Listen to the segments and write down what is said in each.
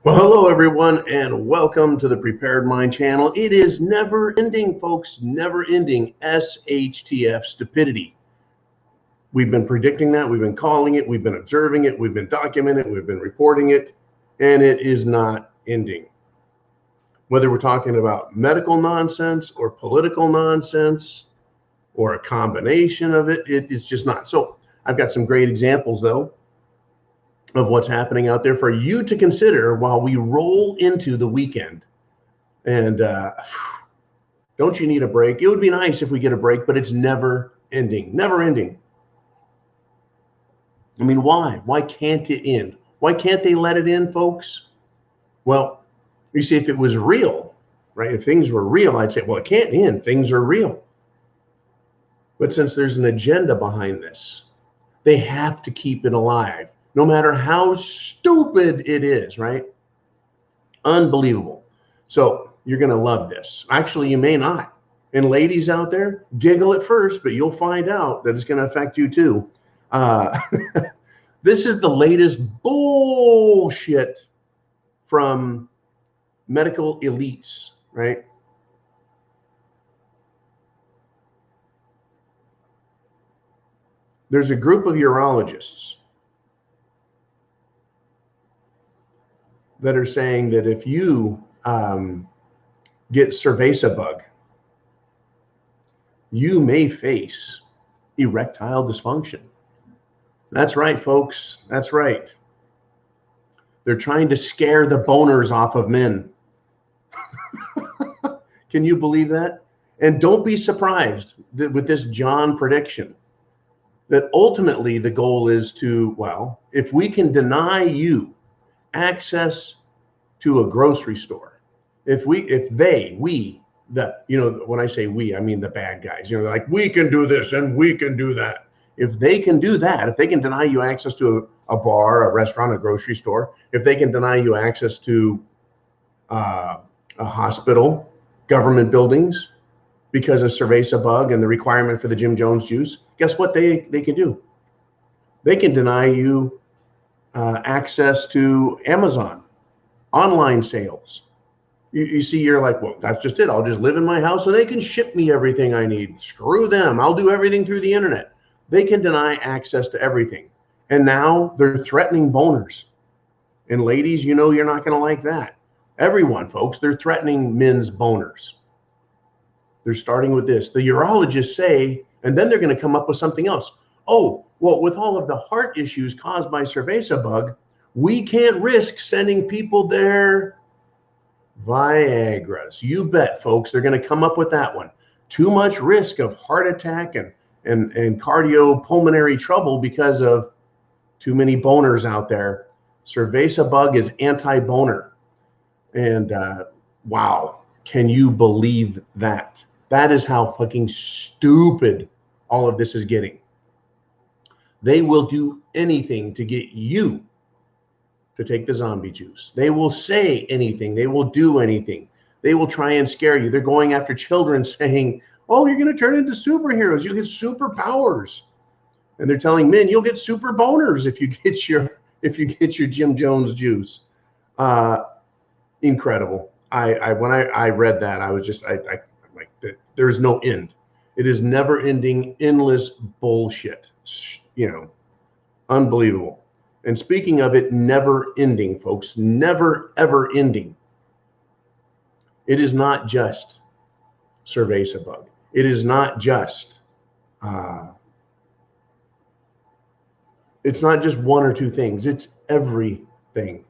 Well, hello everyone, and welcome to the Prepared Mind channel. It is never ending, folks, never ending SHTF stupidity. We've been predicting that, we've been calling it, we've been observing it, we've been documenting it, we've been reporting it, and it is not ending. Whether we're talking about medical nonsense or political nonsense or a combination of it, it is just not. So I've got some great examples though of what's happening out there for you to consider while we roll into the weekend. And don't you need a break? It would be nice if we get a break, but it's never ending, never ending. I mean, why? Why can't it end? Why can't they let it in, folks? Well, you see, if it was real, right? If things were real, I'd say, well, it can't end. Things are real. But since there's an agenda behind this, they have to keep it alive. No matter how stupid it is, right? Unbelievable. So you're going to love this. Actually, you may not. And ladies out there, giggle at first, but you'll find out that it's going to affect you too. This is the latest bullshit from medical elites, right? There's a group of urologists that are saying that if you get cerveza bug, you may face erectile dysfunction. That's right, folks. That's right. They're trying to scare the boners off of men. Can you believe that? And don't be surprised that with this John prediction, that ultimately the goal is to, well, if we can deny you access to a grocery store, when I say we, I mean the bad guys, they're like, we can do this and we can do that. If they can do that, if they can deny you access to a bar, a restaurant, a grocery store, if they can deny you access to a hospital, government buildings, because of cerveza bug and the requirement for the Jim Jones juice, guess what they can do? They can deny you access to Amazon, online sales. You see, you're like, well, that's just it. I'll just live in my house so they can ship me everything I need. Screw them. I'll do everything through the internet. They can deny access to everything. And now they're threatening boners. And ladies, you're not going to like that. Everyone, folks, they're threatening men's boners. They're starting with this. The urologists say, and then they're going to come up with something else. Oh, well, with all of the heart issues caused by cerveza bug, we can't risk sending people their Viagras. You bet, folks. They're going to come up with that one. Too much risk of heart attack and cardiopulmonary trouble because of too many boners out there. Cerveza bug is anti-boner. And wow, can you believe that? That is how fucking stupid all of this is getting. They will do anything to get you to take the zombie juice. They will say anything. They will do anything. They will try and scare you. They're going after children saying, oh, you're going to turn into superheroes. You'll get superpowers. And they're telling men, you'll get super boners if you get your Jim Jones juice. Incredible. When I read that, I was just, I'm like, there's no end. It is never ending, endless bullshit. Unbelievable. And speaking of it never ending, folks, never, ever ending. It is not just cerveza bug. It is not just, it's not just one or two things. It's everything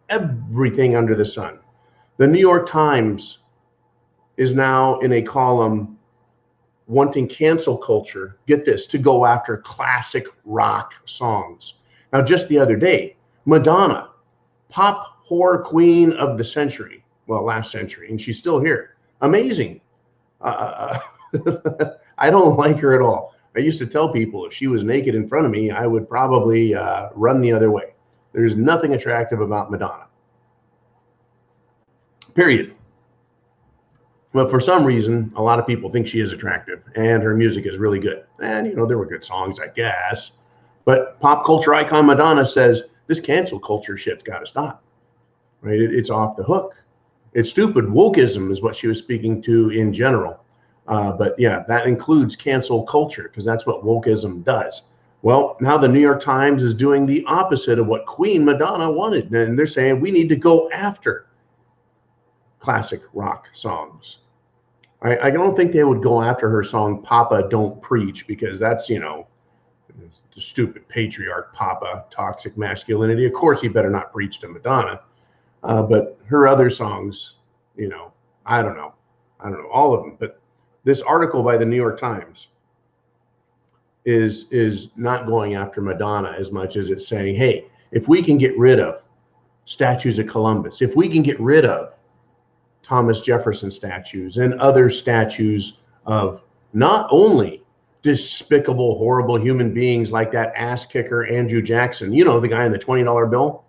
under the sun. The New York Times is now in a column wanting cancel culture, get this, to go after classic rock songs. Now, just the other day, Madonna, pop whore queen of the century, well, last century, and she's still here. Amazing. I don't like her at all. I used to tell people if she was naked in front of me, I would probably run the other way. There's nothing attractive about Madonna. Period. But for some reason, a lot of people think she is attractive and her music is really good. And, there were good songs, I guess. But pop culture icon Madonna says this cancel culture shit's got to stop. right? It's off the hook. It's stupid. Wokeism is what she was speaking to in general. But yeah, that includes cancel culture, because that's what wokeism does. Well, now the New York Times is doing the opposite of what Queen Madonna wanted. And they're saying we need to go after classic rock songs. I don't think they would go after her song, Papa Don't Preach, because that's, you know, the stupid patriarch Papa, toxic masculinity. Of course, he better not preach to Madonna. But her other songs, you know, I don't know, all of them. But this article by the New York Times is not going after Madonna as much as it's saying, hey, if we can get rid of statues of Columbus, if we can get rid of Thomas Jefferson statues and other statues of not only despicable, horrible human beings like that ass kicker Andrew Jackson, you know, the guy in the $20 bill.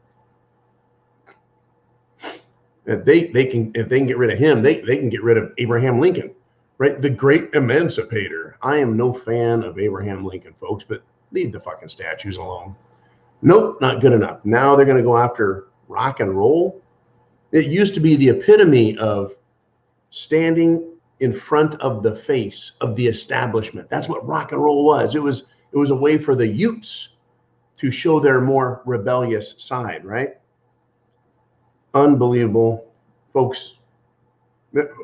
If they can get rid of him, they can get rid of Abraham Lincoln, right? The great emancipator. I am no fan of Abraham Lincoln, folks, but leave the fucking statues alone. Nope, not good enough. Now they're going to go after rock and roll. It used to be the epitome of standing in front of the face of the establishment. That's what rock and roll was. It was a way for the youths to show their more rebellious side, right? Unbelievable. Folks,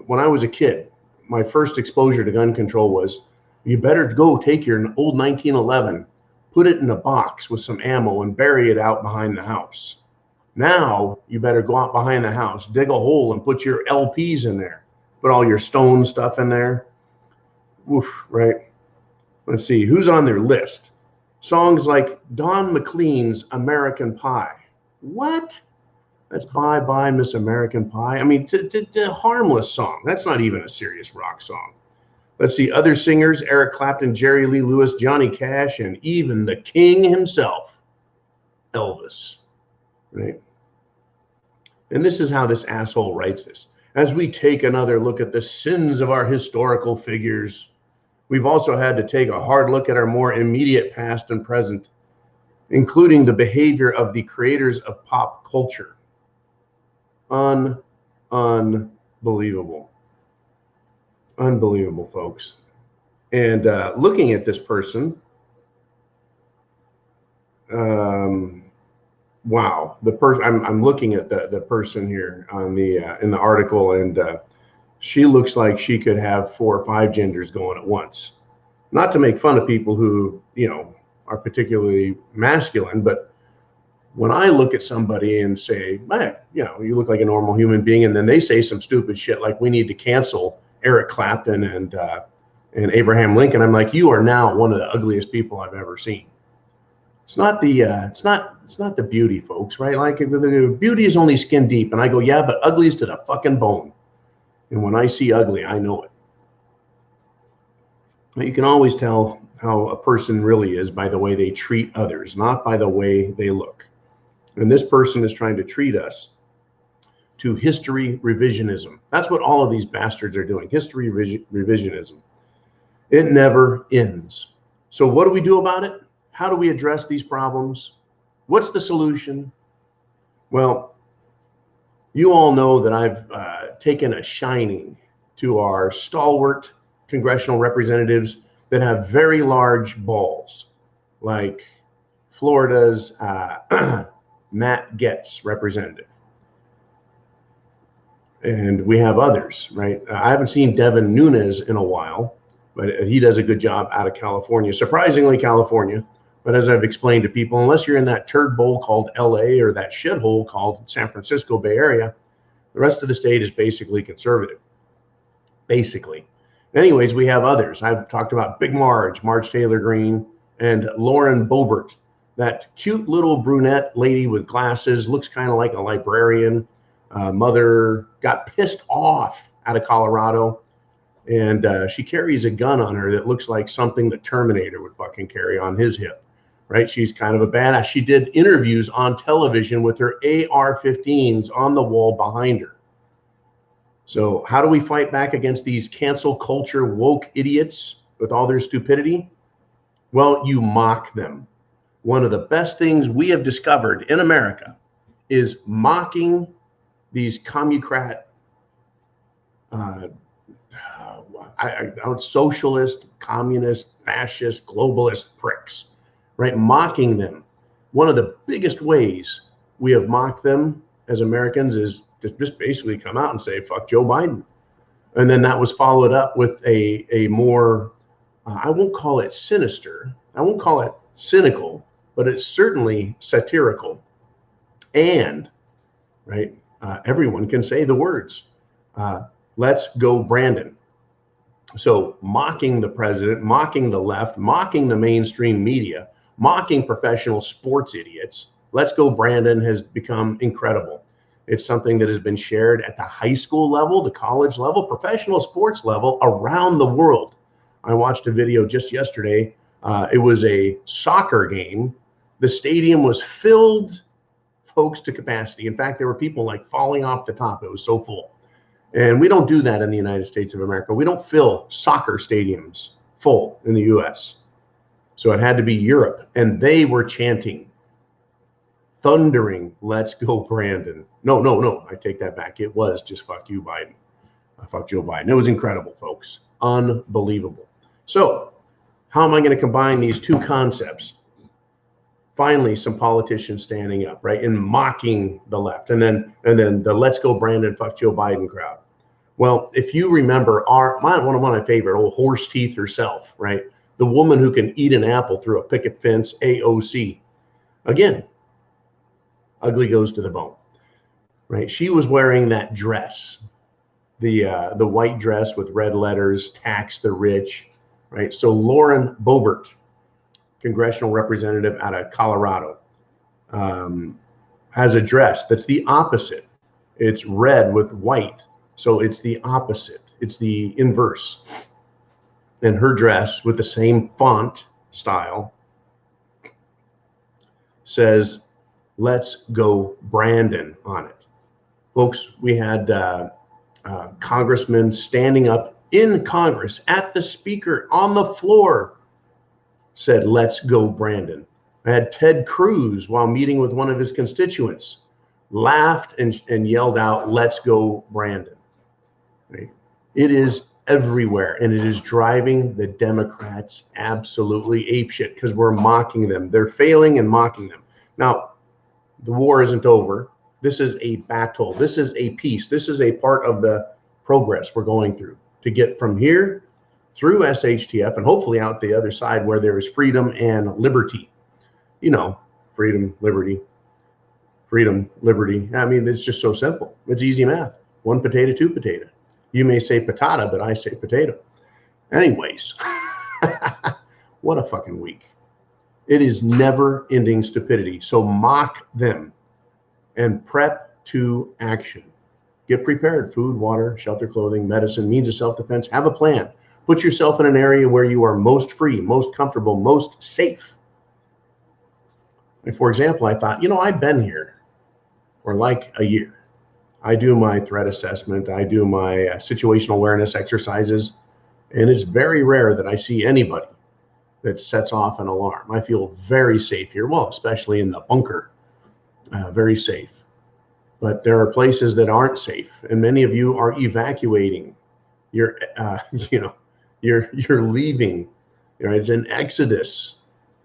when I was a kid, my first exposure to gun control was, you better go take your old 1911, put it in a box with some ammo and bury it out behind the house. Now you better go out behind the house, dig a hole and put your LPs in there. Put all your stone stuff in there. Woof, right? Let's see, who's on their list? Songs like Don McLean's American Pie. What? That's Bye Bye Miss American Pie. I mean, a harmless song. That's not even a serious rock song. Let's see, other singers, Eric Clapton, Jerry Lee Lewis, Johnny Cash, and even the king himself, Elvis, right? And this is how this asshole writes this. As we take another look at the sins of our historical figures, we've also had to take a hard look at our more immediate past and present, including the behavior of the creators of pop culture. Unbelievable. Unbelievable, folks. And looking at this person, wow, the person I'm looking at the person here on the in the article, and she looks like she could have 4 or 5 genders going at once. Not to make fun of people who, you know, are particularly masculine, but when I look at somebody and say, man, you know, you look like a normal human being, and then they say some stupid shit like we need to cancel Eric Clapton and Abraham Lincoln, I'm like, you are now one of the ugliest people I've ever seen. It's not the it's not the beauty, folks, right? Like, the beauty is only skin deep, and I go, yeah, but ugly is to the fucking bone. And when I see ugly, I know it. But you can always tell how a person really is by the way they treat others, not by the way they look. And this person is trying to treat us to history revisionism. That's what all of these bastards are doing, history revisionism. It never ends. So what do we do about it? How do we address these problems? What's the solution? Well, you all know that I've taken a shining to our stalwart congressional representatives that have very large balls, like Florida's Matt Gaetz representative. And we have others, right? I haven't seen Devin Nunes in a while, but he does a good job out of California, surprisingly California. But as I've explained to people, unless you're in that turd bowl called LA or that shithole called San Francisco Bay Area, the rest of the state is basically conservative. Basically. Anyways, we have others. I've talked about Big Marge Taylor Greene, and Lauren Boebert, that cute little brunette lady with glasses, looks kind of like a librarian. Mother got pissed off out of Colorado, and she carries a gun on her that looks like something the Terminator would fucking carry on his hip. Right? She's kind of a badass. She did interviews on television with her AR-15s on the wall behind her. So how do we fight back against these cancel culture woke idiots with all their stupidity? Well, you mock them. One of the best things we have discovered in America is mocking these commocrat, socialist, communist, fascist, globalist pricks, right? Mocking them. One of the biggest ways we have mocked them as Americans is to just basically come out and say, fuck Joe Biden. And then that was followed up with a more, I won't call it sinister, I won't call it cynical, but it's certainly satirical. And, right, everyone can say the words, let's go Brandon. So mocking the president, mocking the left, mocking the mainstream media, mocking professional sports idiots, let's go Brandon has become incredible. It's something that has been shared at the high school level, the college level, professional sports level around the world. I watched a video just yesterday. It was a soccer game. The stadium was filled, folks, to capacity. In fact, there were people like falling off the top. It was so full. And we don't do that in the United States of America. We don't fill soccer stadiums full in the US. So it had to be Europe. And they were chanting, thundering, let's go Brandon. No, I take that back. It was just fuck you, Biden. Fuck Joe Biden. It was incredible, folks. Unbelievable. So how am I going to combine these two concepts? Finally, some politicians standing up, right, and mocking the left, and then the let's go Brandon, fuck Joe Biden crowd. Well, if you remember one of my favorite, old horse teeth herself, right, the woman who can eat an apple through a picket fence, AOC. Again, ugly goes to the bone, right? She was wearing that dress, the white dress with red letters, tax the rich, right? So Lauren Boebert, congressional representative out of Colorado, has a dress that's the opposite. It's red with white, so it's the opposite. It's the inverse. And her dress with the same font style says, let's go Brandon on it. Folks, we had congressmen standing up in Congress at the speaker on the floor said, let's go Brandon. I had Ted Cruz, while meeting with one of his constituents, laughed and yelled out, let's go Brandon. Right? It is everywhere, and it is driving the Democrats absolutely apeshit because we're mocking them. They're failing and mocking them. Now, the war isn't over. This is a battle. This is a peace. This is a part of the progress we're going through to get from here through SHTF and hopefully out the other side where there is freedom and liberty. You know, freedom, liberty. I mean, it's just so simple. It's easy math. One potato, two potato. You may say patata, but I say potato. Anyways, what a fucking week. It is never-ending stupidity. So mock them and prep to action. Get prepared. Food, water, shelter, clothing, medicine, means of self-defense. Have a plan. Put yourself in an area where you are most free, most comfortable, most safe. And for example, I thought, I've been here for like a year. I do my threat assessment. I do my situational awareness exercises. And it's very rare that I see anybody that sets off an alarm. I feel very safe here. Well, especially in the bunker, very safe. But there are places that aren't safe. And many of you are evacuating. You're leaving. It's an exodus.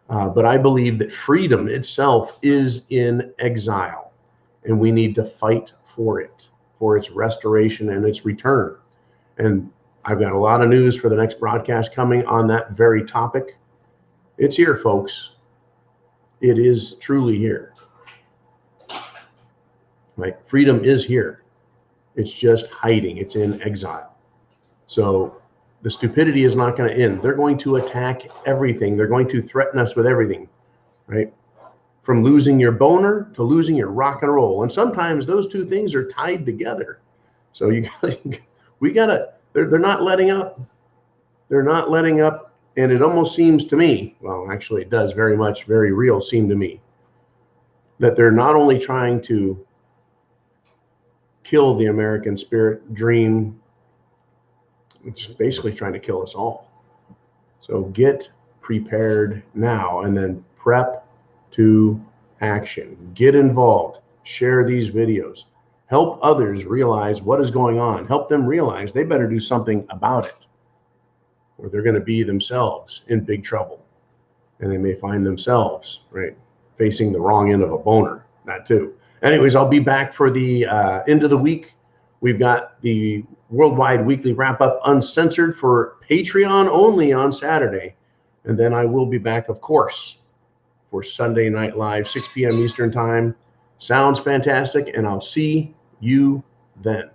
But I believe that freedom itself is in exile. And we need to fight for it, for its restoration and its return. And I've got a lot of news for the next broadcast coming on that very topic. It's here, folks. It is truly here. Right? Freedom is here. It's just hiding. It's in exile. So the stupidity is not going to end. They're going to attack everything. They're going to threaten us with everything, right? From losing your boner to losing your rock and roll. And sometimes those two things are tied together. So they're not letting up. They're not letting up. And it almost seems to me, well, actually it does very real seem to me, that they're not only trying to kill the American spirit, dream, it's basically trying to kill us all. So get prepared now and then prep to action. Get involved. Share these videos. Help others realize what is going on. Help them realize they better do something about it, or they're going to be themselves in big trouble. And they may find themselves, right, facing the wrong end of a boner. That too. Anyways, I'll be back for the end of the week. We've got the Worldwide Weekly Wrap-Up Uncensored for Patreon only on Saturday. And then I will be back, of course, for Sunday Night Live, 6 p.m. Eastern Time. Sounds fantastic, and I'll see you then.